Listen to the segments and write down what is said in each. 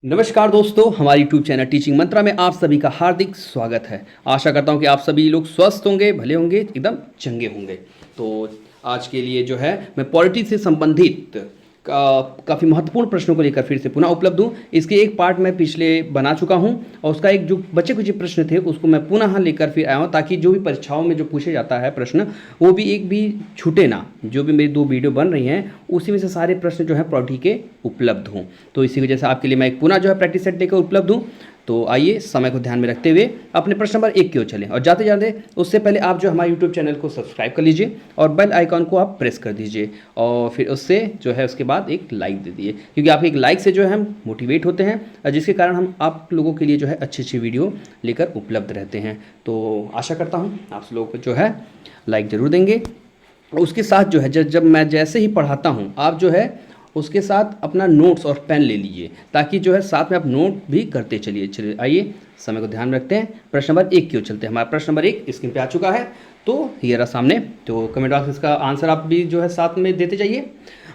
नमस्कार दोस्तों, हमारी यूट्यूब चैनल टीचिंग मंत्रा में आप सभी का हार्दिक स्वागत है। आशा करता हूं कि आप सभी लोग स्वस्थ होंगे, भले होंगे, एकदम चंगे होंगे। तो आज के लिए जो है मैं पॉलिटी से संबंधित काफ़ी महत्वपूर्ण प्रश्नों को लेकर फिर से पुनः उपलब्ध हूँ। इसके एक पार्ट मैं पिछले बना चुका हूँ और उसका एक जो बचे कुछ प्रश्न थे उसको मैं पुनः लेकर फिर आया हूँ, ताकि जो भी परीक्षाओं में जो पूछे जाता है प्रश्न वो भी एक भी छूटे ना। जो भी मेरी 2 वीडियो बन रही हैं उसी में से सारे प्रश्न जो है पॉलिटी के उपलब्ध हों। तो इसी वजह से आपके लिए मैं एक पुनः जो है प्रैक्टिस सेट लेकर उपलब्ध हूँ। तो आइए समय को ध्यान में रखते हुए अपने प्रश्न नंबर 1 की ओर चलें, और जाते जाते उससे पहले आप जो हमारे यूट्यूब चैनल को सब्सक्राइब कर लीजिए और बेल आइकॉन को आप प्रेस कर दीजिए, और फिर उससे जो है उसके बाद एक लाइक दे दीजिए, क्योंकि आपके एक लाइक से जो है हम मोटिवेट होते हैं, जिसके कारण हम आप लोगों के लिए जो है अच्छी अच्छी वीडियो लेकर उपलब्ध रहते हैं। तो आशा करता हूँ आप लोगों को जो है लाइक ज़रूर देंगे। उसके साथ जो है जब मैं जैसे ही पढ़ाता हूँ आप जो है उसके साथ अपना नोट्स और पेन ले लीजिए, ताकि जो है साथ में आप नोट भी करते चलिए। चलिए आइए समय को ध्यान में रखते हैं, प्रश्न नंबर 1 की ओर चलते हैं। हमारा प्रश्न नंबर 1 स्क्रीन पे आ चुका है, तो ये रहा सामने। तो कमेंट बॉक्स इसका आंसर आप भी जो है साथ में देते जाइए।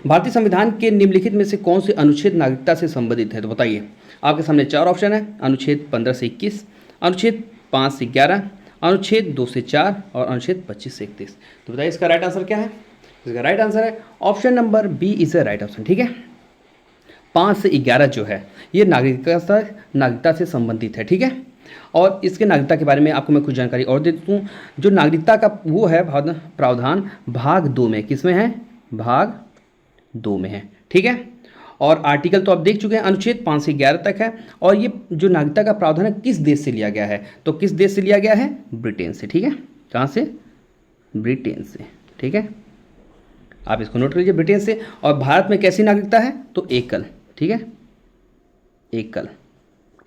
भारतीय संविधान के निम्नलिखित में से कौन से अनुच्छेद नागरिकता से संबंधित है? तो बताइए। आपके सामने 4 ऑप्शन है: अनुच्छेद 15 से 21, अनुच्छेद 5 से 11, अनुच्छेद 2 से 4 और अनुच्छेद 25 से 31। तो बताइए इसका राइट आंसर क्या है? इसका राइट आंसर है option number B is a right option. ठीक है, 5 से 11 जो है ये नागरिकता से संबंधित है। ठीक है, और इसके नागरिकता के बारे में आपको मैं कुछ जानकारी और दे देता हूँ। जो नागरिकता का वो है प्रावधान भाग 2 में, किस में है? भाग 2 में है। ठीक है, और आर्टिकल तो आप देख चुके हैं, अनुच्छेद 5 से 11 तक है। और ये जो नागरिकता का प्रावधान है किस देश से लिया गया है? तो किस देश से लिया गया है? ब्रिटेन से। ठीक है, कहाँ से? ब्रिटेन से। ठीक है, आप इसको नोट कर लीजिए, ब्रिटेन से। और भारत में कैसी नागरिकता है? तो एकल। ठीक है, एकल।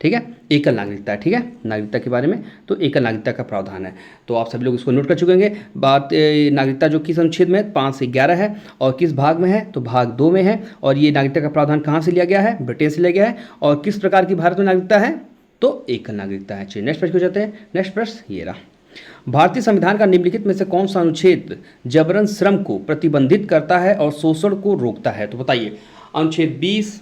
ठीक है, एकल नागरिकता है। ठीक है, नागरिकता के बारे में तो एकल नागरिकता का प्रावधान है। तो आप सभी लोग इसको नोट कर चुके होंगे। बात नागरिकता जो किस अनुच्छेद में? 5 से 11 है। और किस भाग में है? तो भाग 2 में है। और ये नागरिकता का प्रावधान कहाँ से लिया गया है? ब्रिटेन से लिया गया है। और किस प्रकार की भारत में नागरिकता है? तो एकल नागरिकता है। चलिए नेक्स्ट प्रश्न को जाते हैं। नेक्स्ट प्रश्न ये रहा। भारतीय संविधान का निम्नलिखित में से कौन सा अनुच्छेद जबरन श्रम को प्रतिबंधित करता है और शोषण को रोकता है? तो बताइए। अनुच्छेद 20,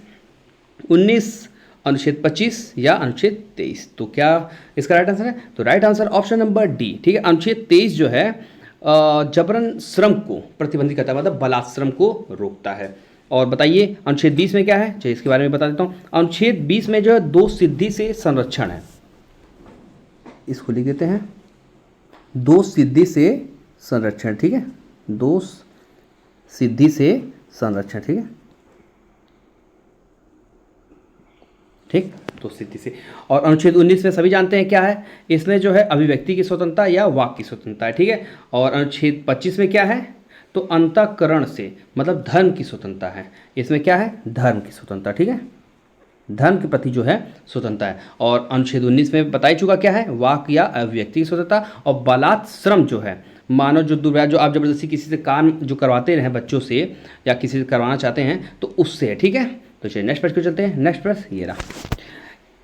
19, अनुच्छेद 25 या अनुच्छेद 23? तो क्या इसका राइट आंसर है? तो right answer option number D. ठीक है, अनुच्छेद 23 जो है जबरन श्रम को प्रतिबंधित करता है, मतलब बलात्श्रम को रोकता है। और बताइए अनुच्छेद 20 में क्या है? चलिए इसके बारे में बता देता हूँ। अनुच्छेद 20 में जो है 2 सिद्धि से संरक्षण है। इसको लिख देते हैं, 2 सिद्धि से संरक्षण। ठीक है, 2 सिद्धि से संरक्षण। ठीक है, ठीक, तो सिद्धि से। और अनुच्छेद 19 में सभी जानते हैं क्या है? इसमें जो है अभिव्यक्ति की स्वतंत्रता या वाक की स्वतंत्रता है। ठीक है, और अनुच्छेद 25 में क्या है? तो अंतःकरण से, मतलब धर्म की स्वतंत्रता है। इसमें क्या है? धर्म की स्वतंत्रता। ठीक है, धर्म के प्रति जो है स्वतंत्रता है। और अनुच्छेद 19 में बता ही चुका क्या है? वाक या अभिव्यक्ति की स्वतंत्रता। और बलात्श्रम जो है, मानव जो दुर्व्यवहार, जो आप जबरदस्ती किसी से काम जो करवाते रहे बच्चों से या किसी से करवाना चाहते हैं, तो उससे है। ठीक है, तो चलिए नेक्स्ट प्रश्न को चलते हैं। नेक्स्ट प्रश्न ये रहा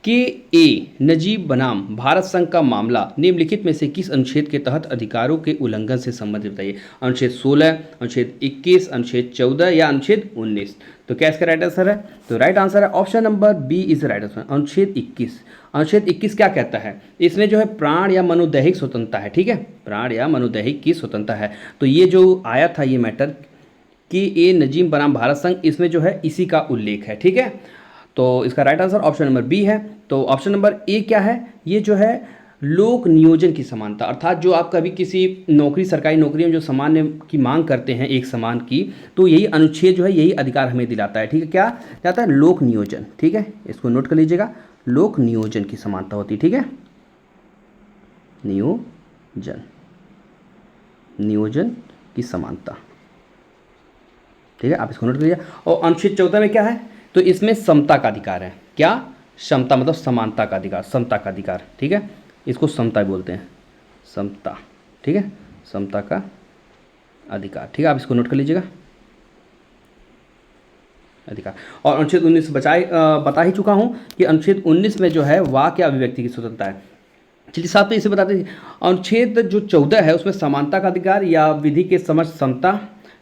कि ए नजीब बनाम भारत संघ का मामला निम्नलिखित में से किस अनुच्छेद के तहत अधिकारों के उल्लंघन से संबंधित? बताइए। अनुच्छेद 16, अनुच्छेद 21, अनुच्छेद 14 या अनुच्छेद 19? तो क्या इसका राइट आंसर है? तो राइट आंसर है option number B is right answer, अनुच्छेद 21। अनुच्छेद 21 क्या कहता है? इसमें जो है प्राण या मनोदैहिक स्वतंत्रता है। ठीक है, प्राण या मनोदैहिक की स्वतंत्रता है। तो ये जो आया था ये मैटर कि ए नजीब बनाम भारत संघ, इसमें जो है इसी का उल्लेख है। ठीक है, तो इसका right answer option number B है। तो ऑप्शन नंबर ए क्या है? ये जो है लोक नियोजन की समानता, अर्थात जो आप कभी किसी नौकरी, सरकारी नौकरी में जो सामान्य की मांग करते हैं एक समान की, तो यही अनुच्छेद जो है यही अधिकार हमें दिलाता है। ठीक है, क्या जाता है? लोक नियोजन। ठीक है, इसको नोट कर लीजिएगा, लोक नियोजन की समानता होती है। ठीक है, नियोजन, नियोजन की समानता। ठीक है, आप इसको नोट कर लीजिए। और अनुच्छेद 14 में क्या है? तो इसमें समता का अधिकार है। क्या? समता, मतलब समानता का अधिकार, समता का अधिकार। ठीक है, इसको समता बोलते हैं, समता। ठीक है, समता का अधिकार। ठीक है, आप इसको नोट कर लीजिएगा, अधिकार। और अनुच्छेद 19 बता ही चुका हूँ कि अनुच्छेद 19 में जो है वाक या अभिव्यक्ति की स्वतंत्रता है। चलिए साथ में इसे बताते हैं, अनुच्छेद जो 14 है उसमें समानता का अधिकार या विधि के समक्ष समता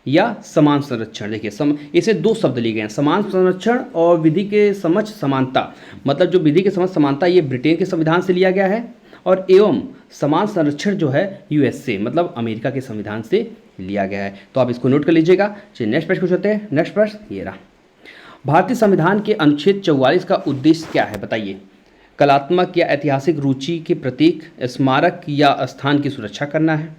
या समान संरक्षण। देखिए इसे दो शब्द लिए गए हैं, समान संरक्षण और विधि के समक्ष समानता। मतलब जो विधि के समक्ष समानता ये ब्रिटेन के संविधान से लिया गया है, और एवं समान संरक्षण जो है यूएसए मतलब अमेरिका के संविधान से लिया गया है। तो आप इसको नोट कर लीजिएगा। चलिए नेक्स्ट प्रश्न पूछते हैं। नेक्स्ट प्रश्न ये रहा, भारतीय संविधान के अनुच्छेद 44 का उद्देश्य क्या है बताइए। कलात्मक या ऐतिहासिक रुचि के प्रतीक, स्मारक या स्थान की सुरक्षा करना है,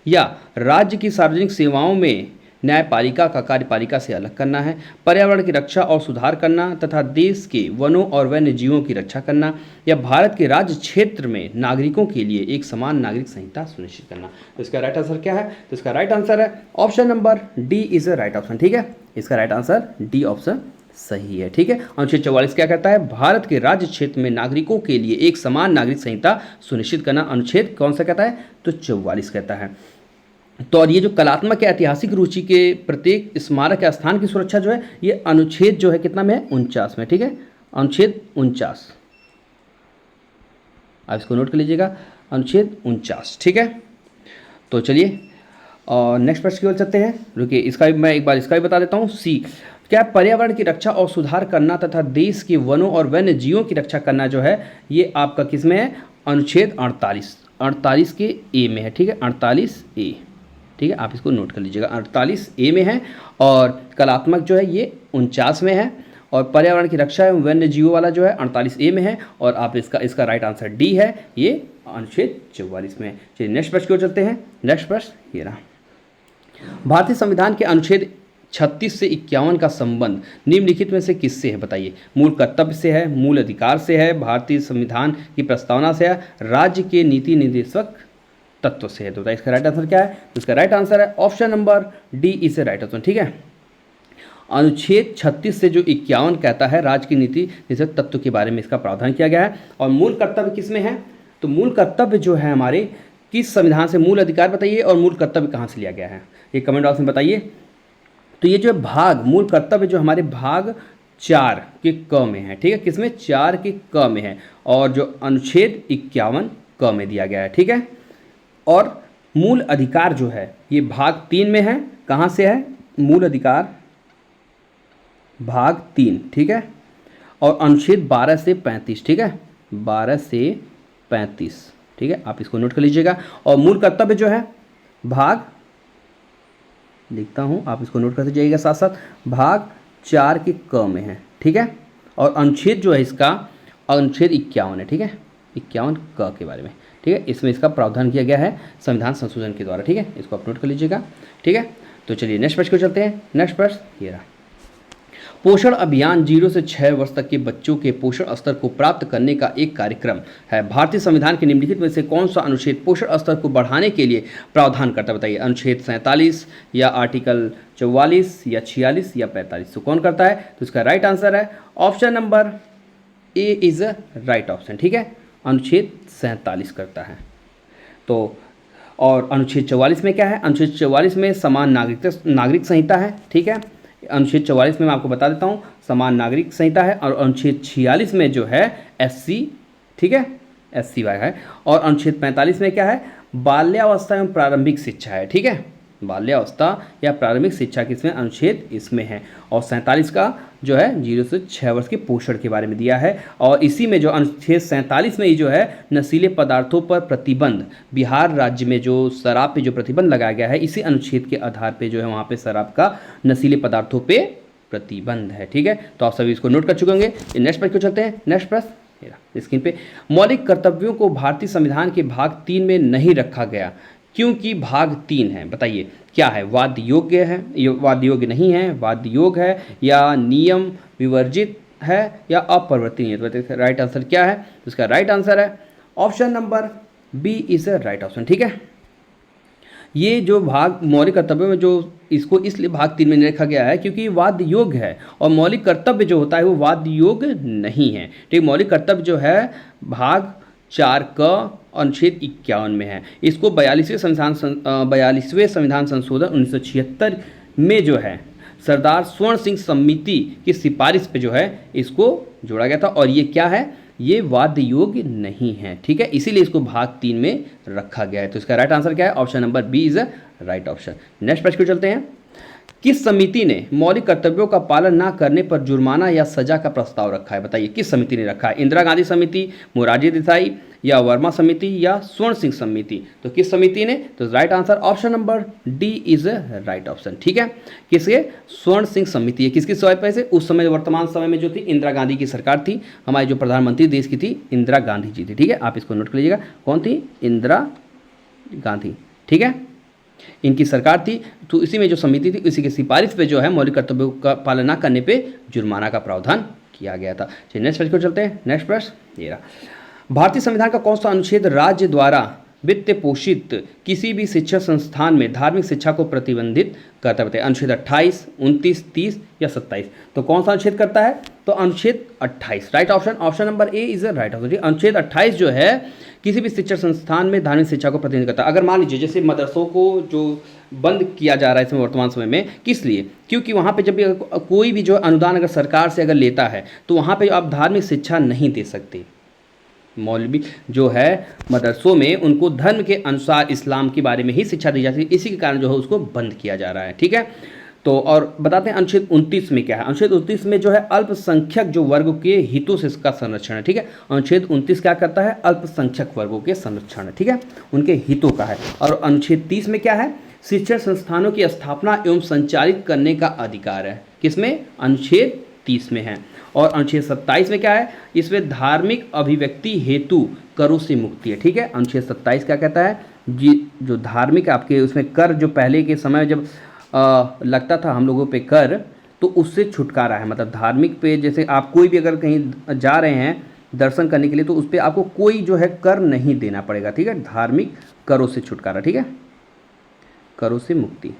या राज्य की सार्वजनिक सेवाओं में न्यायपालिका का कार्यपालिका से अलग करना है, पर्यावरण की रक्षा और सुधार करना तथा देश के वनों और वन्य जीवों की रक्षा करना, या भारत के राज्य क्षेत्र में नागरिकों के लिए एक समान नागरिक संहिता सुनिश्चित करना। तो इसका राइट आंसर क्या है? तो इसका राइट आंसर है option number D is a right option. ठीक है, इसका राइट आंसर डी ऑप्शन सही है। ठीक है, अनुच्छेद 44 क्या कहता है? भारत के राज्य क्षेत्र में नागरिकों के लिए एक समान नागरिक संहिता सुनिश्चित करना। अनुच्छेद कौन सा कहता है? तो 44 कहता है। तो और ये जो कलात्मक या ऐतिहासिक रुचि के प्रत्येक स्मारक या स्थान की सुरक्षा जो है ये अनुच्छेद जो है कितना में है? 49 में। ठीक है, अनुच्छेद 49, आप इसको नोट कर लीजिएगा, अनुच्छेद 49। ठीक है, तो चलिए और नेक्स्ट प्रश्न की ओर चलते हैं। रुकिए, इसका भी मैं एक बार इसका भी बता देता हूँ। सी क्या पर्यावरण की रक्षा और सुधार करना तथा देश के वनों और वन्य जीवों की रक्षा करना जो है ये आपका किस में है? अनुच्छेद 48 के ए में है। ठीक है, 48 ए। ठीक है, आप इसको नोट कर लीजिएगा, 48 ए में है। और कलात्मक जो है ये 49 में है, और पर्यावरण की रक्षा एवं वन्य जीवों वाला जो है 48 ए में है, और आप इसका राइट आंसर डी है, ये अनुच्छेद 44 में है। चलिए नेक्स्ट प्रश्न की ओर चलते हैं। नेक्स्ट प्रश्न ये रहा, भारतीय संविधान के अनुच्छेद 36 से 51 का संबंध निम्नलिखित में से किससे है बताइए। मूल कर्तव्य से है, मूल अधिकार से है, भारतीय संविधान की प्रस्तावना से है, राज्य के नीति निर्देशक तत्व से है। तो बताइए इसका राइट आंसर क्या है? तो इसका राइट आंसर है option number D is right answer. ठीक है, अनुच्छेद 36 से जो 51 कहता है राज्य की नीति निर्देशक तत्व के बारे में इसका प्रावधान किया गया है। और मूल कर्तव्य किस में है? तो मूल कर्तव्य जो है हमारे किस संविधान से, मूल अधिकार बताइए और मूल कर्तव्य कहाँ से लिया गया है, ये कमेंट बॉक्स में बताइए। तो ये जो भाग मूल कर्तव्य जो हमारे भाग 4 के क में है। ठीक है, किसमें? 4 के क में है, और जो अनुच्छेद 51 क में दिया गया है। ठीक है, और मूल अधिकार जो है ये भाग 3 में है। कहाँ से है? मूल अधिकार भाग 3। ठीक है, और अनुच्छेद 12 से 35। ठीक है, 12 से 35। ठीक है, आप इसको नोट कर लीजिएगा। और मूल कर्तव्य जो है भाग, लिखता हूँ आप इसको नोट करते जाइएगा साथ साथ, भाग 4 के क में है। ठीक है, और अनुच्छेद जो है इसका अनुच्छेद 51 है। ठीक है, 51 क के बारे में। ठीक है, इसमें इसका प्रावधान किया गया है संविधान संशोधन के द्वारा। ठीक है, इसको आप नोट कर लीजिएगा। ठीक है, तो चलिए नेक्स्ट प्रश्न को चलते हैं। नेक्स्ट प्रश्न ये रहा, पोषण अभियान 0 से 6 वर्ष तक के बच्चों के पोषण स्तर को प्राप्त करने का एक कार्यक्रम है। भारतीय संविधान के निम्नलिखित में से कौन सा अनुच्छेद पोषण स्तर को बढ़ाने के लिए प्रावधान करता है बताइए। अनुच्छेद 47 या आर्टिकल 44 या 46 या 45। तो कौन करता है? तो इसका राइट आंसर है option number A is a right option. ठीक है, अनुच्छेद 47 करता है। तो और अनुच्छेद 44 में क्या है? अनुच्छेद 44 में समान नागरिक संहिता है। ठीक है, अनुच्छेद 44 में मैं आपको बता देता हूँ समान नागरिक संहिता है, और अनुच्छेद 46 में जो है SC, ठीक है, SCY है, और अनुच्छेद 45 में क्या है? बाल्यावस्था एवं प्रारंभिक शिक्षा है। ठीक है, बाल्यावस्था या प्रारंभिक शिक्षा किसमें? अनुच्छेद इसमें है। और 47 का जो है 0 से 6 वर्ष के पोषण के बारे में दिया है। और इसी में जो अनुच्छेद 47 में ही जो है नशीले पदार्थों पर प्रतिबंध, बिहार राज्य में जो शराब पे जो प्रतिबंध लगाया गया है, इसी अनुच्छेद के आधार पे जो है वहाँ पे शराब का, नशीले पदार्थों पे प्रतिबंध है। ठीक है, तो आप सभी इसको नोट कर चुके होंगे। नेक्स्ट प्रश्न को चलते हैं। नेक्स्ट प्रश्न स्क्रीन पे, मौलिक कर्तव्यों को भारतीय संविधान के भाग 3 में नहीं रखा गया क्योंकि भाग 3 है। बताइए क्या है? वाद्य योग्य है, वाद्य योग्य नहीं है, वाद्य योग है, या नियम विवर्जित है, या अपरिवर्तनीय है। तो राइट आंसर क्या है? तो इसका राइट आंसर है option number B is a right option. ठीक है, ये जो भाग मौलिक कर्तव्यों में जो इसको इसलिए भाग 3 में नहीं रखा गया है क्योंकि वाद्य योग है, और मौलिक कर्तव्य जो होता है वो वाद्य योग नहीं है। ठीक, मौलिक कर्तव्य जो है भाग 4 का अनुच्छेद 51 में है। इसको 42वें संविधान संशोधन 1976 में जो है सरदार स्वर्ण सिंह समिति की सिफारिश पे जो है इसको जोड़ा गया था, और ये क्या है? ये वाद्य योग्य नहीं है। ठीक है, इसीलिए इसको भाग 3 में रखा गया है। तो इसका राइट आंसर क्या है? Option number B is a right option. Next प्रश्न को चलते हैं। किस समिति ने मौलिक कर्तव्यों का पालन न करने पर जुर्माना या सजा का प्रस्ताव रखा है? बताइए किस समिति ने रखा है? इंदिरा गांधी समिति, मोरारजी देसाई या वर्मा समिति या स्वर्ण सिंह समिति? तो किस समिति ने? तो right answer option number D is right option. ठीक है, किसके? स्वर्ण सिंह समिति है। किसकी समय से? उस समय वर्तमान समय में जो थी इंदिरा गांधी की सरकार थी, हमारी जो प्रधानमंत्री देश की थी इंदिरा गांधी जी थी। ठीक है, आप इसको नोट कर लीजिएगा, कौन थी? इंदिरा गांधी। ठीक है, इनकी सरकार थी, तो इसी में जो समिति थी इसी की सिफारिश पे जो है मौलिक कर्तव्यों का पालन न करने पे जुर्माना का प्रावधान किया गया था। चलिए नेक्स्ट प्रश्न को चलते हैं। नेक्स्ट प्रश्न ये रहा, भारतीय संविधान का कौन सा अनुच्छेद राज्य द्वारा वित्त पोषित किसी भी शिक्षा संस्थान में धार्मिक शिक्षा को प्रतिबंधित करता है? अनुच्छेद 28, 29, 30 या 27? तो कौन सा अनुच्छेद करता है? तो अनुच्छेद 28 right option, option number A is right option. अनुच्छेद 28 जो है किसी भी शिक्षा संस्थान में धार्मिक शिक्षा को प्रतिबंधित करता है। अगर मान लीजिए जैसे मदरसों को जो बंद किया जा रहा है इसमें वर्तमान समय में, किस लिए? क्योंकि वहाँ पे जब भी कोई भी जो अनुदान अगर सरकार से अगर लेता है तो वहाँ पे आप धार्मिक शिक्षा नहीं दे सकते। मौलवी जो है मदरसों में उनको धर्म के अनुसार इस्लाम के बारे में ही शिक्षा दी जाती है, इसी के कारण जो है उसको बंद किया जा रहा है। ठीक है, तो और बताते हैं अनुच्छेद 29 में क्या है। अनुच्छेद 29 में जो है अल्पसंख्यक जो वर्ग के हितों से इसका संरक्षण है। ठीक है, अनुच्छेद 29 क्या करता है? अल्पसंख्यक वर्गों के संरक्षण है। ठीक है, उनके हितों का है। और अनुच्छेद 30 में क्या है? शिक्षण संस्थानों की स्थापना एवं संचालित करने का अधिकार है। किसमें? अनुच्छेद 30 में है। और अनुच्छेद 27 में क्या है? इसमें धार्मिक अभिव्यक्ति हेतु करों से मुक्ति है। ठीक है, अनुच्छेद 27 क्या कहता है? जी, जो धार्मिक आपके उसमें कर जो पहले के समय में जब लगता था हम लोगों पे कर, तो उससे छुटकारा है। मतलब धार्मिक पे जैसे आप कोई भी अगर कहीं जा रहे हैं दर्शन करने के लिए तो उस पर आपको कोई जो है कर नहीं देना पड़ेगा। ठीक है, धार्मिक करों से छुटकारा। ठीक है, करों से मुक्ति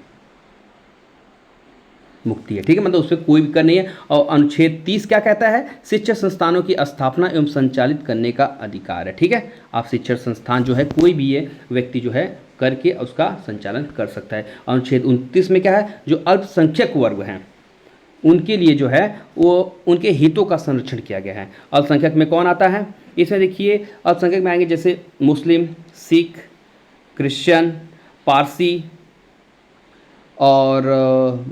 है। ठीक है, मतलब उसमें कोई भी कर नहीं है। और अनुच्छेद 30 क्या कहता है? शिक्षण संस्थानों की स्थापना एवं संचालित करने का अधिकार है। ठीक है, आप शिक्षण संस्थान जो है कोई भी ये व्यक्ति जो है करके उसका संचालन कर सकता है। अनुच्छेद 29 में क्या है? जो अल्पसंख्यक वर्ग हैं उनके लिए जो है वो उनके हितों का संरक्षण किया गया है। अल्पसंख्यक में कौन आता है? इसमें देखिए अल्पसंख्यक में आएंगे जैसे मुस्लिम, सिख, क्रिश्चियन, पारसी और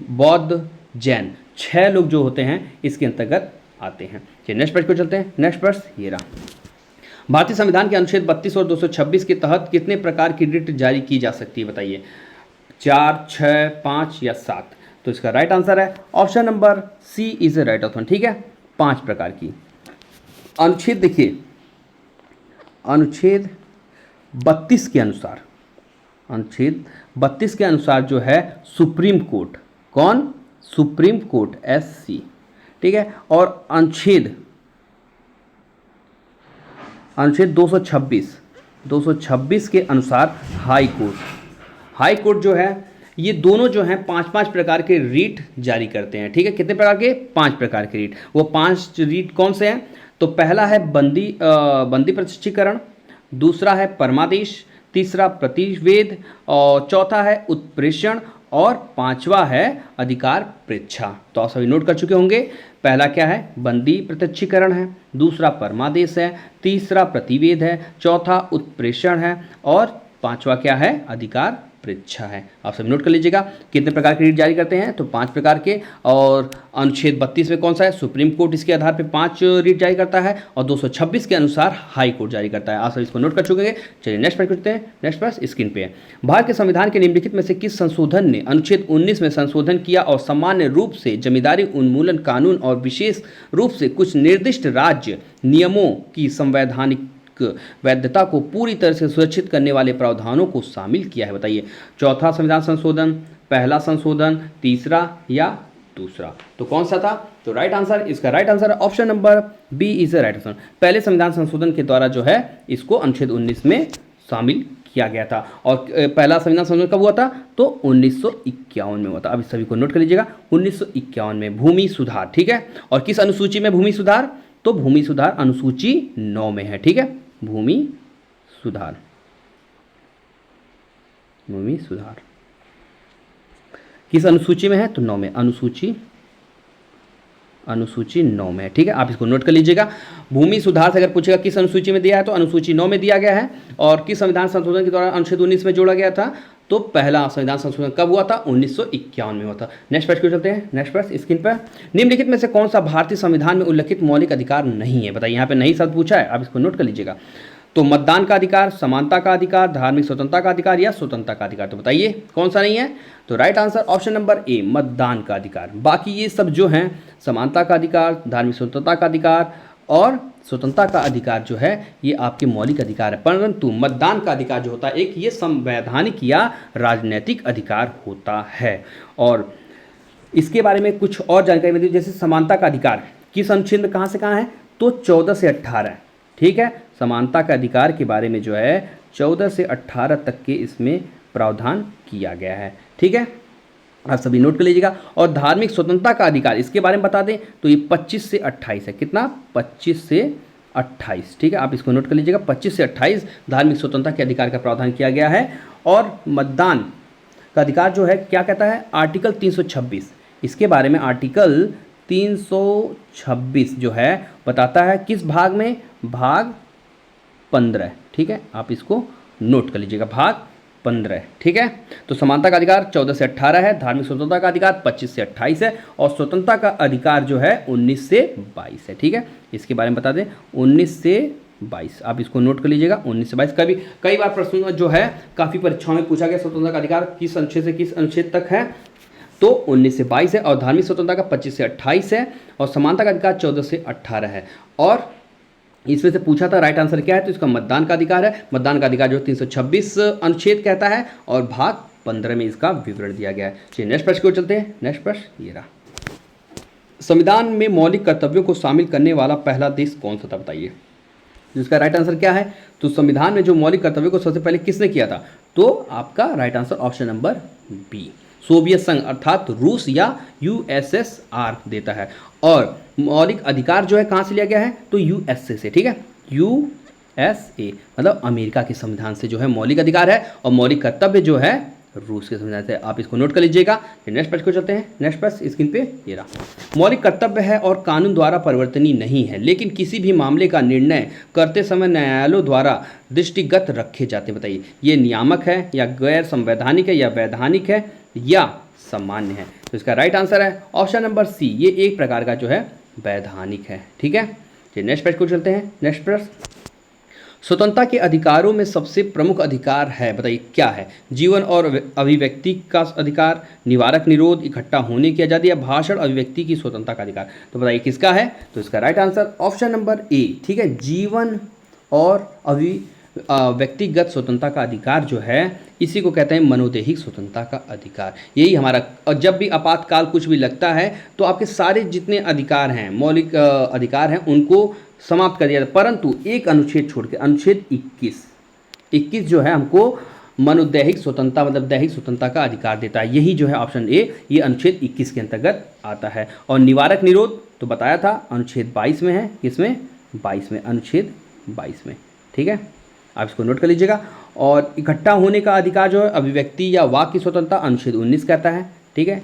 बौद्ध, जैन, 6 लोग जो होते हैं इसके अंतर्गत आते हैं। चलिए नेक्स्ट प्रश्न को चलते हैं। नेक्स्ट प्रश्न ये रहा, भारतीय संविधान के अनुच्छेद 32 और 226 के तहत कितने प्रकार की रिट जारी की जा सकती है? बताइए, 4, 6, 5 या 7? तो इसका राइट आंसर है option number C is a right option. ठीक है, 5 प्रकार की। अनुच्छेद देखिए, अनुच्छेद 32 के अनुसार, अनुच्छेद 32 के अनुसार जो है सुप्रीम कोर्ट, कौन? Supreme court SC। ठीक है, और अनुच्छेद 226 के अनुसार हाई कोर्ट जो है ये दोनों जो हैं 5-5 प्रकार के रीट जारी करते हैं। ठीक है, कितने प्रकार के? 5 प्रकार के रीट। वो 5 रीट कौन से हैं? तो पहला है बंदी प्रत्यक्षीकरण, दूसरा है परमादेश, तीसरा प्रतिवेद, और चौथा है उत्प्रेषण, और 5वां है अधिकार परीक्षा। तो आप सभी नोट कर चुके होंगे। पहला क्या है? बंदी प्रत्यक्षीकरण है, दूसरा परमादेश है, तीसरा प्रतिवेद है, चौथा उत्प्रेषण है, और 5वां क्या है? अधिकार परीक्षा है। आप सब नोट कर लीजिएगा कितने प्रकार के रीट जारी करते हैं। तो 5 प्रकार के। और अनुच्छेद 32 में कौन सा है? सुप्रीम कोर्ट इसके आधार पे 5 रीट जारी करता है, और 226 के अनुसार हाई कोर्ट जारी करता है। आप सब इसको नोट कर चुके हैं। चलिए नेक्स्ट प्रश्न करते हैं। नेक्स्ट प्रश्न स्क्रीन पे है, भारत के संविधान के निम्नलिखित में से किस संशोधन ने अनुच्छेद 19 में संशोधन किया और सामान्य रूप से जमींदारी उन्मूलन कानून और विशेष रूप से कुछ निर्दिष्ट राज्य नियमों की संवैधानिक वैधता को पूरी तरह से सुरक्षित करने वाले प्रावधानों को शामिल किया है? बताइए, चौथा संविधान संशोधन, पहला संशोधन, तीसरा या दूसरा? तो कौन सा था? तो राइट आंसर, इसका right answer option number B is the right answer. पहले संविधान संशोधन के द्वारा जो है इसको अनुच्छेद 19 में शामिल किया गया था। और पहला संविधान संशोधन कब हुआ था? तो 1951 में हुआ था। अब सभी को नोट कर लीजिएगा, 1951 में भूमि सुधार। ठीक है, और किस अनुसूची में भूमि सुधार? तो भूमि सुधार अनुसूची 9 में है। ठीक है, भूमि सुधार किस अनुसूची में है? तो 9 में, अनुसूची 9 में है। ठीक है, आप इसको नोट कर लीजिएगा। भूमि सुधार से अगर पूछेगा किस अनुसूची में दिया है तो अनुसूची 9 में दिया गया है। और किस संविधान संशोधन के द्वारा अनुच्छेद 19 में जोड़ा गया था? तो पहला संविधान संशोधन कब हुआ था? 1951 में हुआ था। नेक्स्ट प्रश्न को चलते हैं। नेक्स्ट प्रश्न स्क्रीन पर, निम्नलिखित में से कौन सा भारतीय संविधान में उल्लिखित मौलिक अधिकार नहीं है? बताइए, यहाँ पे नहीं शब्द पूछा है, आप इसको नोट कर लीजिएगा। तो मतदान का अधिकार, समानता का अधिकार, धार्मिक स्वतंत्रता का अधिकार या स्वतंत्रता का अधिकार, तो बताइए कौन सा नहीं है? तो right answer option number A, मतदान का अधिकार। बाकी ये सब जो हैं, समानता का अधिकार, धार्मिक स्वतंत्रता का अधिकार और स्वतंत्रता का अधिकार जो है, ये आपके मौलिक अधिकार है, परंतु मतदान का अधिकार जो होता है एक, ये संवैधानिक या राजनीतिक अधिकार होता है। और इसके बारे में कुछ और जानकारी मिलती है, जैसे समानता का अधिकार किस अनुच्छेद में कहाँ से कहाँ है? तो 14 से 18, ठीक है। समानता का अधिकार के बारे में जो है 14 से 18 तक के इसमें प्रावधान किया गया है, ठीक है, आप सभी नोट कर लीजिएगा। और धार्मिक स्वतंत्रता का अधिकार, इसके बारे में बता दें तो ये 25 से 28 है। कितना? 25 से 28, ठीक है, आप इसको नोट कर लीजिएगा। 25 से 28 धार्मिक स्वतंत्रता के अधिकार का प्रावधान किया गया है। और मतदान का अधिकार जो है क्या कहता है? आर्टिकल 326, इसके बारे में आर्टिकल 326 जो है बताता है किस भाग में? भाग 15, ठीक है, आप इसको नोट कर लीजिएगा, भाग 15, ठीक है। तो समानता का अधिकार 14 से 18 है, धार्मिक स्वतंत्रता का अधिकार 25 से 28 है और स्वतंत्रता का अधिकार जो है 19 से 22 है, ठीक है। इसके बारे में बता दें 19 से 22, आप इसको नोट कर लीजिएगा, 19 से 22। कई बार प्रश्न जो है काफ़ी परीक्षाओं में पूछा गया स्वतंत्रता का अधिकार किस अनुच्छेद से किस अनुच्छेद तक है, तो 19 से 22 है। और धार्मिक स्वतंत्रता का 25 से 28 है और समानता का अधिकार 14 से 18 है। और इसमें से पूछा था राइट आंसर क्या है, तो इसका मतदान का अधिकार है। मतदान का अधिकार जो 326 अनुच्छेद कहता है और भाग 15 में इसका विवरण दिया गया है। चलिए नेक्स्ट प्रश्न की ओर चलते हैं। नेक्स्ट प्रश्न ये रहा, संविधान में मौलिक कर्तव्यों को शामिल करने वाला पहला देश कौन सा था? बताइए, जिसका राइट आंसर क्या है? तो संविधान में जो मौलिक कर्तव्यों को सबसे पहले किसने किया था? तो आपका right answer option number B, Soviet संघ अर्थात रूस या यूएसएसआर देता है। और मौलिक अधिकार जो है कहाँ से लिया गया है? तो यूएसए से, ठीक है, यूएसए मतलब अमेरिका के संविधान से जो है मौलिक अधिकार है और मौलिक कर्तव्य जो है रूस के संविधान से। आप इसको नोट कर लीजिएगा। नेक्स्ट प्रश्न को चलते हैं। नेक्स्ट प्रश्न स्क्रीन पे ये रहा, मौलिक कर्तव्य है और कानून द्वारा परिवर्तनीय नहीं है, लेकिन किसी भी मामले का निर्णय करते समय न्यायालयों द्वारा दृष्टिगत रखे जाते हैं। बताइए, ये नियामक है या गैर संवैधानिक है या वैधानिक है या सामान्य है? तो इसका राइट आंसर है ऑप्शन नंबर सी, ये एक प्रकार का जो है वैधानिक है, ठीक है। चलिए नेक्स्ट प्रश्न को चलते हैं। नेक्स्ट प्रश्न, स्वतंत्रता के अधिकारों में सबसे प्रमुख अधिकार है, बताइए क्या है? जीवन और अभिव्यक्ति का अधिकार, निवारक निरोध, इकट्ठा होने की आज़ादी या भाषण अभिव्यक्ति की स्वतंत्रता का अधिकार। तो बताइए किसका है? तो इसका right answer option number A, ठीक है, जीवन और व्यक्तिगत स्वतंत्रता का अधिकार जो है इसी को कहते हैं मनोदैहिक स्वतंत्रता का अधिकार। यही हमारा, और जब भी आपातकाल कुछ भी लगता है तो आपके सारे जितने अधिकार हैं, मौलिक अधिकार हैं, उनको समाप्त कर दिया जाता है, परंतु एक अनुच्छेद छोड़ के, अनुच्छेद 21 जो है हमको मनोदैहिक स्वतंत्रता मतलब दैहिक स्वतंत्रता का अधिकार देता है। यही जो है ऑप्शन ए, ये अनुच्छेद 21 के अंतर्गत आता है। और निवारक निरोध तो बताया था अनुच्छेद 22 में है, किसमें? 22 में, अनुच्छेद 22 में, ठीक है, आप इसको नोट कर लीजिएगा। और इकट्ठा होने का अधिकार जो है अभिव्यक्ति या वाक की स्वतंत्रता अनुच्छेद 19 कहता है, ठीक है,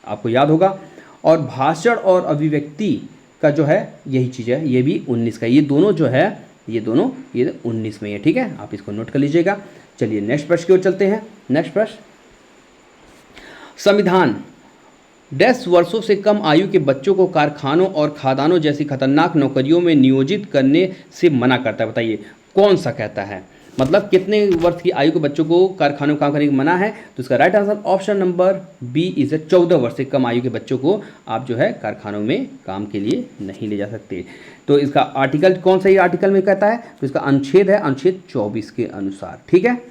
आपको याद होगा। और भाषण और अभिव्यक्ति का जो है यही चीज़ है, ये भी 19 का, ये दोनों जो है ये 19 में है, ठीक है, आप इसको नोट कर लीजिएगा। चलिए नेक्स्ट प्रश्न की ओर चलते हैं। नेक्स्ट प्रश्न, संविधान 10 वर्षों से कम आयु के बच्चों को कारखानों और खदानों जैसी खतरनाक नौकरियों में नियोजित करने से मना करता है। बताइए कौन सा कहता है? मतलब कितने वर्ष की आयु के बच्चों को कारखानों में काम करने की मना है? तो इसका right answer option number B is 14 वर्ष से कम आयु के बच्चों को आप जो है कारखानों में काम के लिए नहीं ले जा सकते। तो इसका आर्टिकल कौन सा ही आर्टिकल में कहता है? तो इसका अनुच्छेद है अनुच्छेद 24 के अनुसार, ठीक है।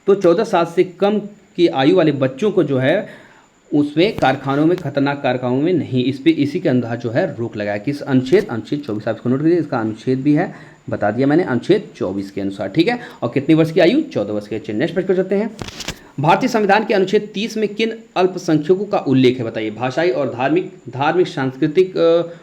तो 14 साल से कम की आयु वाले बच्चों को जो है उसमें कारखानों में, खतरनाक कारखानों में नहीं, इस पे इसी के अंदर जो है रोक लगाया। किस अनुच्छेद? अनुच्छेद 24, आप इसको नोट करिए, इसका अनुच्छेद भी है, बता दिया मैंने, अनुच्छेद 24 के अनुसार, ठीक है। और कितनी वर्ष की आयु? 14 वर्ष की। नेक्स्ट प्रश्न चलते हैं। भारतीय संविधान के अनुच्छेद 30 में किन अल्पसंख्यकों का उल्लेख है? बताइए, भाषाई और धार्मिक सांस्कृतिक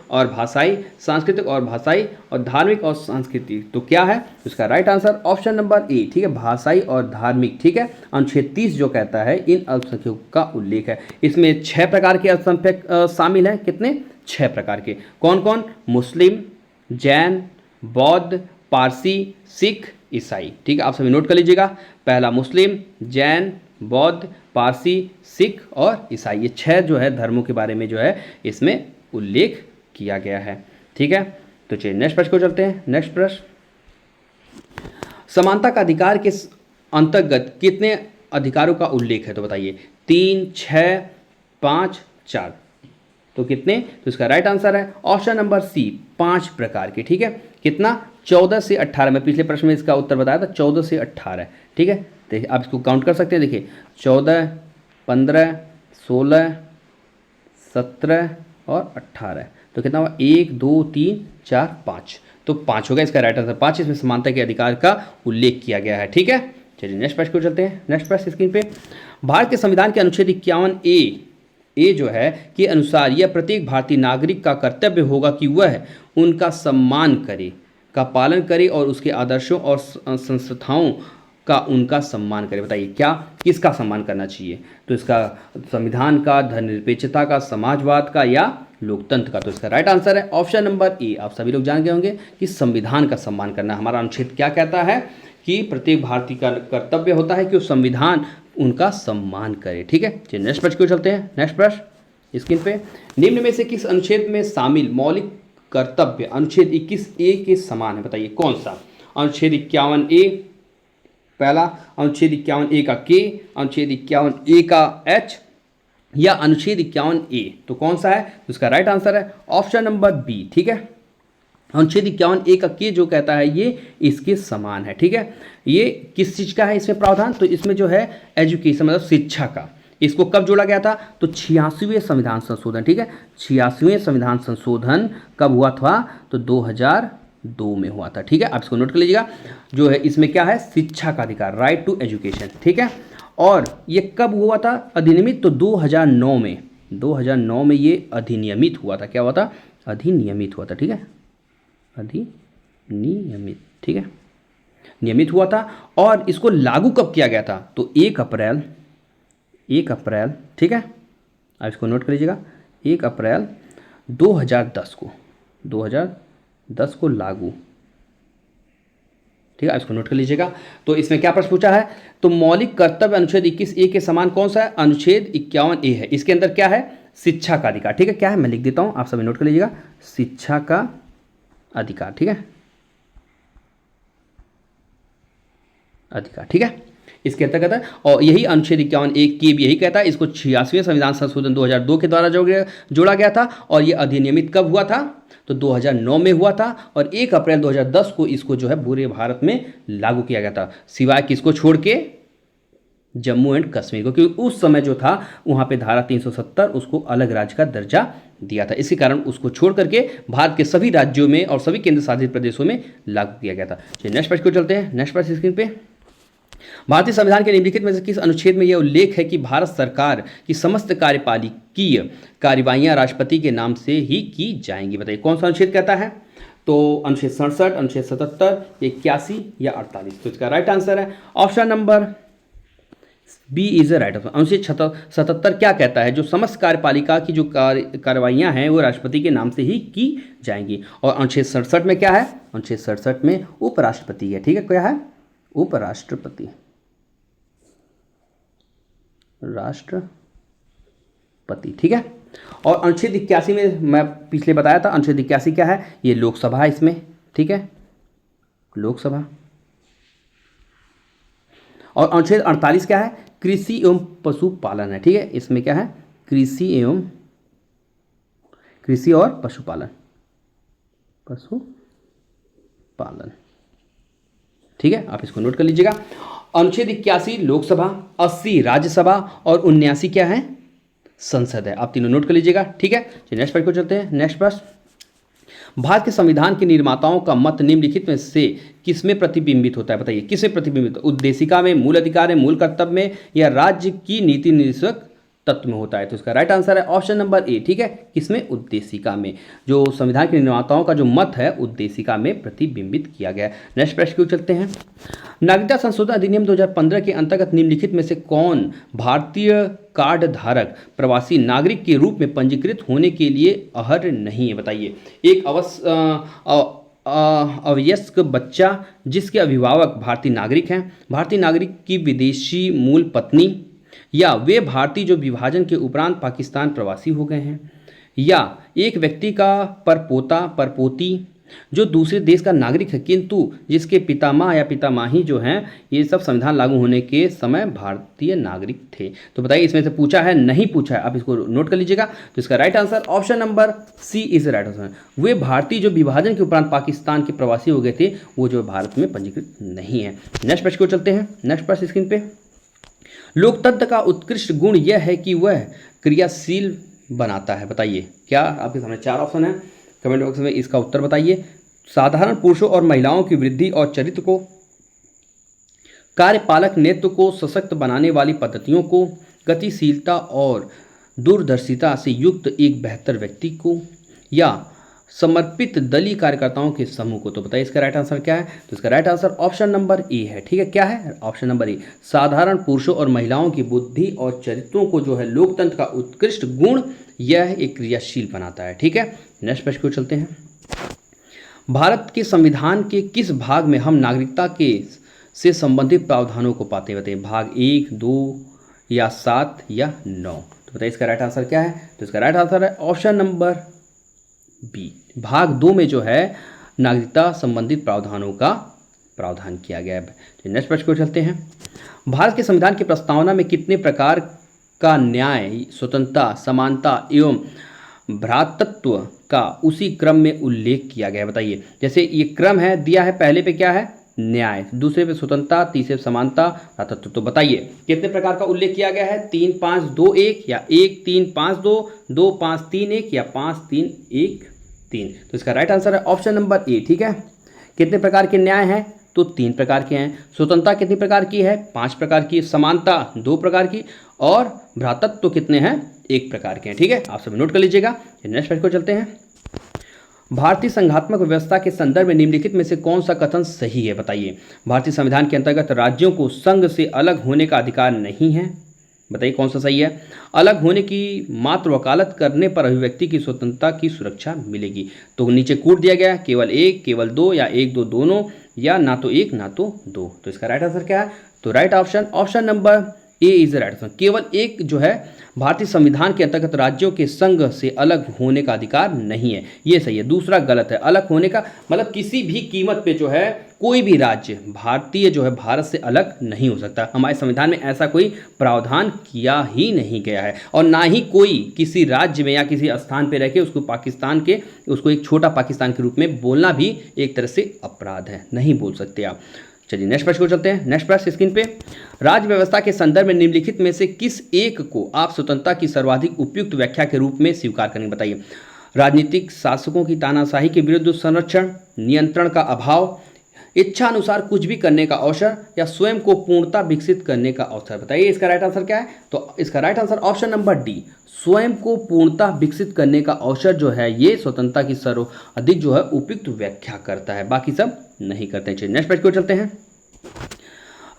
और भाषाई, सांस्कृतिक और भाषाई और धार्मिक और सांस्कृतिक, तो क्या है? इसका right answer option number A, ठीक है, भाषाई और धार्मिक, ठीक है। अनुच्छेद 30 जो कहता है इन अल्पसंख्यकों का उल्लेख है। इसमें 6 प्रकार के अल्पसंख्यक शामिल हैं। कितने? 6 प्रकार के। कौन कौन? मुस्लिम, जैन, बौद्ध, पारसी, सिख, ईसाई, ठीक है, आप सभी नोट कर लीजिएगा। पहला मुस्लिम, जैन, बौद्ध, पारसी, सिख और ईसाई, ये 6 जो है धर्मों के बारे में जो है इसमें उल्लेख किया गया है। ठीक है, तो चलिए नेक्स्ट प्रश्न को चलते हैं। नेक्स्ट प्रश्न, समानता का अधिकार के अंतर्गत कितने अधिकारों का उल्लेख है? तो बताइए, 3, 6, 5, 4, तो कितने? तो इसका राइट आंसर है ऑप्शन नंबर सी, 5 प्रकार के। ठीक है, कितना? 14 से 18। मैं पिछले प्रश्न में इसका उत्तर बताया था, 14 से 18। ठीक है, देखिए आप इसको काउंट कर सकते हैं। देखिए 14, 15, 16, 17 और 18, तो कितना हुआ? 1, 2, 3, 4, 5, तो 5 होगा इसका राइट आंसर। 5 इसमें समानता के अधिकार का उल्लेख किया गया है। ठीक है, चलिए नेक्स्ट प्रश्न को चलते हैं। नेक्स्ट प्रश्न स्क्रीन पे, भारत के संविधान के अनुच्छेद 51A जो है के अनुसार यह प्रत्येक भारतीय नागरिक का कर्तव्य होगा कि वह उनका सम्मान करे, का पालन करे और उसके आदर्शों और संस्थाओं का उनका सम्मान करे। बताइए क्या, किसका सम्मान करना चाहिए? तो इसका संविधान का, धर्मनिरपेक्षता का, समाजवाद का या लोकतंत्र का? तो इसका राइट आंसर है ऑप्शन नंबर ए। आप सभी लोग जान गए होंगे कि संविधान का सम्मान करना। हमारा अनुच्छेद क्या कहता है कि प्रत्येक भारतीय का कर्तव्य होता है कि वो संविधान उनका सम्मान करे। ठीक है, चलिए नेक्स्ट प्रश्न को चलते हैं। नेक्स्ट प्रश्न स्क्रीन पे, निम्न में से किस अनुच्छेद में शामिल मौलिक कर्तव्य अनुच्छेद 21A के समान है? बताइए कौन सा? अनुच्छेद 51A पहला, अनुच्छेद 51A का के, अनुच्छेद 51A का H या अनुच्छेद 51A, तो कौन सा है? तो इसका राइट आंसर है ऑप्शन नंबर बी। ठीक है, अनुच्छेद 51A का के जो कहता है ये इसके समान है। ठीक है, ये किस चीज़ का है इसमें प्रावधान? तो इसमें जो है एजुकेशन मतलब शिक्षा का, इसको कब जोड़ा गया था? तो 86वें संविधान संशोधन। ठीक है, 86वें संविधान संशोधन कब हुआ था? तो 2002 में हुआ था। ठीक है, आप इसको नोट कर लीजिएगा। जो है इसमें क्या है? शिक्षा का अधिकार, राइट टू एजुकेशन। ठीक है, और ये कब हुआ था अधिनियमित? तो 2009 में, 2009 में ये अधिनियमित हुआ था। क्या हुआ था? अधिनियमित हुआ था। ठीक है, अधिनियमित। ठीक है, नियमित हुआ था। और इसको लागू कब किया गया था? तो 1 अप्रैल, ठीक है, आप इसको नोट कर लीजिएगा, 1 अप्रैल 2010 को, 2010 को लागू। ठीक है, इसको नोट कर लीजिएगा। तो इसमें क्या प्रश्न पूछा है? तो मौलिक कर्तव्य अनुच्छेद 21A के समान कौन सा है? अनुच्छेद 51A है। इसके अंदर क्या है? शिक्षा का अधिकार। ठीक है, क्या है मैं लिख देता हूं, आप सभी नोट कर लीजिएगा, शिक्षा का अधिकार। ठीक है, अधिकार। ठीक है, इसके अंतर्गत है। और यही अनुच्छेद 51A के भी यही कहता है। इसको 86वें संविधान संशोधन 2002 के द्वारा जोड़ा गया था। और ये अधिनियमित कब हुआ था? तो 2009 में हुआ था। और 1 अप्रैल 2010 को इसको जो है पूरे भारत में लागू किया गया था, सिवाय किसको छोड़ के? जम्मू एंड कश्मीर को, क्योंकि उस समय जो था वहाँ पे धारा 370 उसको अलग राज्य का दर्जा दिया था। इसी कारण उसको छोड़ करके भारत के सभी राज्यों में और सभी केंद्र शासित प्रदेशों में लागू किया गया था। चलिए नेक्स्ट प्रश्न को चलते हैं। नेक्स्ट प्रश्न स्क्रीन पे, भारतीय संविधान के निम्नलिखित में से किस अनुच्छेद में यह उल्लेख है कि भारत सरकार की समस्त कार्यपालिकीय कार्यवाहियां राष्ट्रपति के नाम से ही की जाएंगी? बताइए कौन सा अनुच्छेद कहता है? तो अनुच्छेद 67, अनुच्छेद 77, 81 या 48? तो इसका राइट आंसर है option number B is right answer. अनुच्छेद 77 क्या कहता है? जो समस्त कार्यपालिका की जो कार्यवाहियां हैं वो राष्ट्रपति के नाम से ही की जाएंगी। और अनुच्छेद 67 में क्या है? अनुच्छेद 67 में उपराष्ट्रपति है। ठीक है, क्या है? उपराष्ट्रपति, राष्ट्रपति। ठीक है, और अनुच्छेद 81 में मैं पिछले बताया था, अनुच्छेद 81 क्या है? ये लोकसभा है इसमें। ठीक है, लोकसभा। और अनुच्छेद 48 क्या है? कृषि एवं पशुपालन है। ठीक है, इसमें क्या है? कृषि और पशुपालन, ठीक है, आप इसको नोट कर लीजिएगा। अनुच्छेद 81 लोकसभा, 80 राज्यसभा और 79 क्या है? संसद है। आप तीनों नोट कर लीजिएगा। ठीक है, चलिए नेक्स्ट प्रश्न को चलते हैं। नेक्स्ट प्रश्न, भारत के संविधान के निर्माताओं का मत निम्नलिखित में से किसमें प्रतिबिंबित होता है? बताइए किसमें प्रतिबिंबित? उद्देशिका में, मूल अधिकार में, मूल कर्तव्य में या राज्य की नीति निर्देशक तत्व में होता है? तो इसका राइट आंसर है ऑप्शन नंबर ए। ठीक है, किसमें? उद्देशिका में। जो संविधान के निर्माताओं का जो मत है उद्देशिका में प्रतिबिंबित किया गया है। नेक्स्ट प्रश्न को चलते हैं। नागरिकता संशोधन अधिनियम 2015 के अंतर्गत निम्नलिखित में से कौन भारतीय कार्ड धारक प्रवासी नागरिक के रूप में पंजीकृत होने के लिए अर्ह नहीं है? बताइए। एक अवयस्क बच्चा जिसके अभिभावक भारतीय नागरिक हैं, भारतीय नागरिक की विदेशी मूल पत्नी, या वे भारतीय जो विभाजन के उपरांत पाकिस्तान प्रवासी हो गए हैं, या एक व्यक्ति का परपोता परपोती जो दूसरे देश का नागरिक है किंतु जिसके पितामह या पितामाही जो हैं ये सब संविधान लागू होने के समय भारतीय नागरिक थे। तो बताइए इसमें से पूछा है नहीं पूछा है, आप इसको नोट कर लीजिएगा। तो इसका right answer option number C is right answer. वे भारतीय जो विभाजन के उपरांत पाकिस्तान के प्रवासी हो गए थे वो जो भारत में पंजीकृत नहीं है। नेक्स्ट प्रश्न को चलते हैं। नेक्स्ट प्रश्न स्क्रीन पे, लोकतंत्र का उत्कृष्ट गुण यह है कि वह क्रियाशील बनाता है। बताइए क्या, आपके सामने 4 ऑप्शन है, कमेंट बॉक्स में इसका उत्तर बताइए। साधारण पुरुषों और महिलाओं की वृद्धि और चरित्र को, कार्यपालक नेतृत्व को सशक्त बनाने वाली पद्धतियों को, गतिशीलता और दूरदर्शिता से युक्त एक बेहतर व्यक्ति को, या समर्पित दलीय कार्यकर्ताओं के समूह को। तो बताइए इसका राइट आंसर क्या है। तो इसका right answer option number A है। ठीक है, क्या है ऑप्शन नंबर ए, साधारण पुरुषों और महिलाओं की बुद्धि और चरित्रों को जो है लोकतंत्र का उत्कृष्ट गुण यह एक क्रियाशील बनाता है। ठीक है, नेक्स्ट प्रश्न को चलते हैं। भारत के संविधान के किस भाग में हम नागरिकता के से संबंधित प्रावधानों को पाते हैं। बताइए भाग 1, 2 या 7 या 9। तो बताइए इसका राइट आंसर क्या है। तो इसका राइट आंसर है ऑप्शन नंबर बी, भाग 2 में जो है नागरिकता संबंधित प्रावधानों का प्रावधान किया गया है। तो नेक्स्ट प्रश्न को चलते हैं। भारत के संविधान की प्रस्तावना में कितने प्रकार का न्याय, स्वतंत्रता, समानता एवं भ्रातृत्व का उसी क्रम में उल्लेख किया गया है। बताइए, जैसे ये क्रम है दिया है, पहले पे क्या है न्याय, दूसरे पे स्वतंत्रता, तीसरे पे समानता, भ्रातृत्व। तो बताइए कितने प्रकार का उल्लेख किया गया है, 3 5 2 1 या 1 3 5 2, 2 5 3 1 या 5 3 1 3। तो इसका राइट आंसर है ऑप्शन नंबर ए। ठीक है, कितने प्रकार के न्याय हैं, तो 3 प्रकार के हैं। स्वतंत्रता कितनी प्रकार की है, 5 प्रकार की। समानता 2 प्रकार की, और भ्रातृत्व कितने हैं, 1 प्रकार के हैं। ठीक है, आप सब नोट कर लीजिएगा। नेक्स्ट प्रश्न को चलते हैं। भारतीय संघात्मक व्यवस्था के संदर्भ में निम्नलिखित में से कौन सा कथन सही है। बताइए, भारतीय संविधान के अंतर्गत राज्यों को संघ से अलग होने का अधिकार नहीं है। बताइए कौन सा सही है। अलग होने की मात्र वकालत करने पर अभिव्यक्ति की स्वतंत्रता की सुरक्षा मिलेगी। तो नीचे कूट दिया गया, केवल 1, केवल 2 या 1 2 दोनों, या ना तो 1 ना तो 2। तो इसका राइट आंसर क्या है। तो right option number A is right answer. केवल एक जो है भारतीय संविधान के अंतर्गत राज्यों के संघ से अलग होने का अधिकार नहीं है, ये सही है। दूसरा गलत है, अलग होने का मतलब किसी भी कीमत पे जो है कोई भी राज्य भारतीय जो है भारत से अलग नहीं हो सकता। हमारे संविधान में ऐसा कोई प्रावधान किया ही नहीं गया है, और ना ही कोई किसी राज्य में या किसी स्थान पे रह के उसको पाकिस्तान के उसको एक छोटा पाकिस्तान के रूप में बोलना भी एक तरह से अपराध है, नहीं बोल सकते आप। चलिए नेक्स्ट प्रश्न को चलते हैं। नेक्स्ट प्रश्न स्क्रीन पे, राज्य व्यवस्था के संदर्भ में निम्नलिखित में से किस एक को आप स्वतंत्रता की सर्वाधिक उपयुक्त व्याख्या के रूप में स्वीकार करेंगे। बताइए, राजनीतिक शासकों की तानाशाही के विरुद्ध संरक्षण, नियंत्रण का अभाव, इच्छा अनुसार कुछ भी करने का अवसर, या स्वयं को पूर्णता विकसित करने का अवसर। बताइए इसका राइट आंसर क्या है। तो इसका right answer option number D, स्वयं को पूर्णता विकसित करने का अवसर जो है ये स्वतंत्रता की सर्वाधिक जो है उपयुक्त व्याख्या करता है, बाकी सब नहीं करते हैं। चलिए नेक्स्ट प्रश्न को चलते हैं।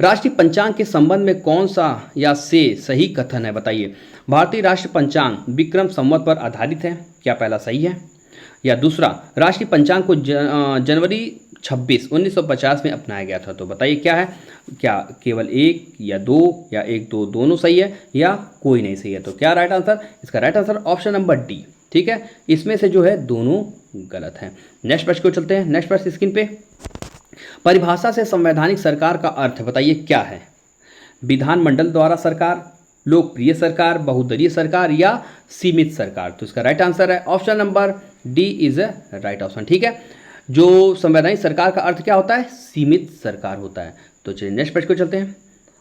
राष्ट्रीय पंचांग के संबंध में कौन सा या से सही कथन है। बताइए, भारतीय राष्ट्रीय पंचांग विक्रम संवत पर आधारित है, क्या पहला सही है। या दूसरा, राष्ट्रीय पंचांग को जनवरी 26 1950 में अपनाया गया था। तो बताइए क्या है, क्या केवल 1 या 2 या 1 2 दोनों सही है, या कोई नहीं सही है। तो क्या राइट आंसर, इसका right answer option number D. ठीक है, इसमें से जो है दोनों गलत है। नेक्स्ट प्रश्न को चलते हैं। नेक्स्ट प्रश्न स्क्रीन पे, परिभाषा से संवैधानिक सरकार का अर्थ बताइए क्या है। विधानमंडल द्वारा सरकार, लोकप्रिय सरकार, बहुदलीय सरकार, या सीमित सरकार। तो इसका राइट आंसर है option number D is a right option. ठीक है, जो संवैधानिक सरकार का अर्थ क्या होता है, सीमित सरकार होता है। तो चलिए नेक्स्ट प्रश्न को चलते हैं।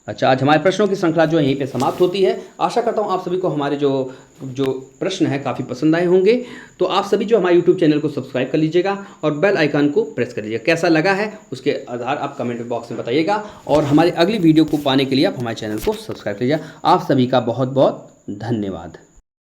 अच्छा, आज हमारे प्रश्नों की श्रृंखला जो है यहीं पे समाप्त होती है। आशा करता हूँ आप सभी को हमारे जो प्रश्न है काफ़ी पसंद आए होंगे। तो आप सभी जो हमारे यूट्यूब चैनल को सब्सक्राइब कर लीजिएगा और बेल आइकन को प्रेस कर लीजिएगा। कैसा लगा है उसके आधार आप कमेंट बॉक्स में बताइएगा, और हमारी अगली वीडियो को पाने के लिए आप हमारे चैनल को सब्सक्राइब कीजिए। आप सभी का बहुत बहुत धन्यवाद।